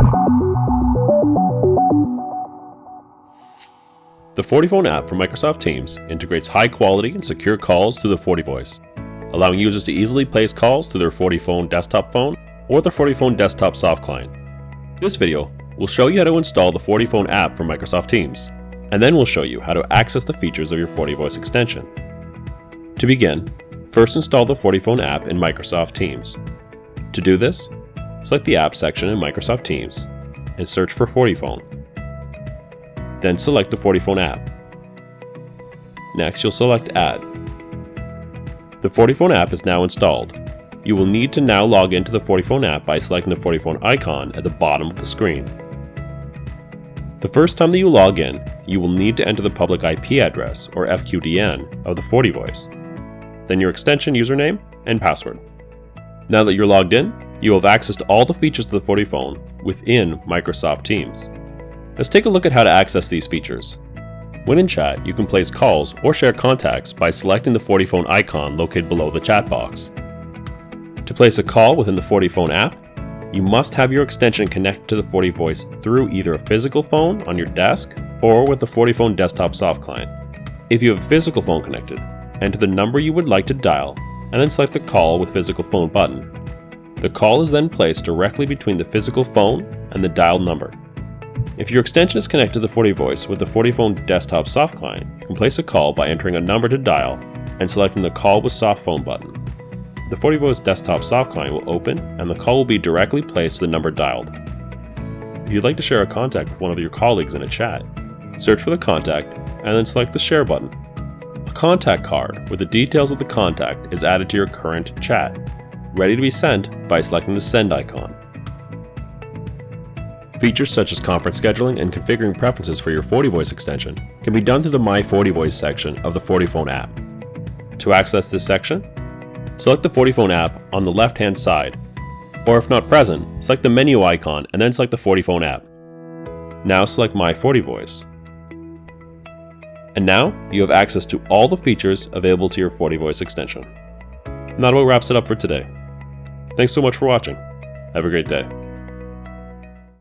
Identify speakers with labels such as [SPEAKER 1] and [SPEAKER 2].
[SPEAKER 1] The FortiFone app from Microsoft Teams integrates high-quality and secure calls through the FortiVoice, allowing users to easily place calls through their FortiFone desktop phone or the FortiFone desktop soft client. This video will show you how to install the FortiFone app from Microsoft Teams, and then we'll show you how to access the features of your FortiVoice extension. To begin, first install the FortiFone app in Microsoft Teams. To do this, select the App section in Microsoft Teams and search for FortiFone. Then select the FortiFone app. Next, you'll select Add. The FortiFone app is now installed. You will need to now log into the FortiFone app by selecting the FortiFone icon at the bottom of the screen. The first time that you log in, you will need to enter the public IP address, or FQDN, of the FortiVoice, then your extension username and password. Now that you're logged in, you will have access to all the features of the FortiFone within Microsoft Teams. Let's take a look at how to access these features. When in chat, you can place calls or share contacts by selecting the FortiFone icon located below the chat box. To place a call within the FortiFone app, you must have your extension connected to the FortiVoice through either a physical phone on your desk or with the FortiFone desktop soft client. If you have a physical phone connected, enter the number you would like to dial and then select the Call with Physical Phone button. The call is then placed directly between the physical phone and the dialed number. If your extension is connected to the FortiVoice with the FortiFone desktop soft client, you can place a call by entering a number to dial and selecting the Call with Soft Phone button. The FortiVoice desktop soft client will open and the call will be directly placed to the number dialed. If you'd like to share a contact with one of your colleagues in a chat, search for the contact and then select the Share button. A contact card with the details of the contact is added to your current chat, ready to be sent by selecting the Send icon. Features such as conference scheduling and configuring preferences for your FortiVoice extension can be done through the My FortiVoice section of the FortiFone app. To access this section, select the FortiFone app on the left-hand side, or if not present, select the menu icon and then select the FortiFone app. Now select My FortiVoice. And now you have access to all the features available to your FortiVoice extension. And that about wraps it up for today. Thanks so much for watching. Have a great day.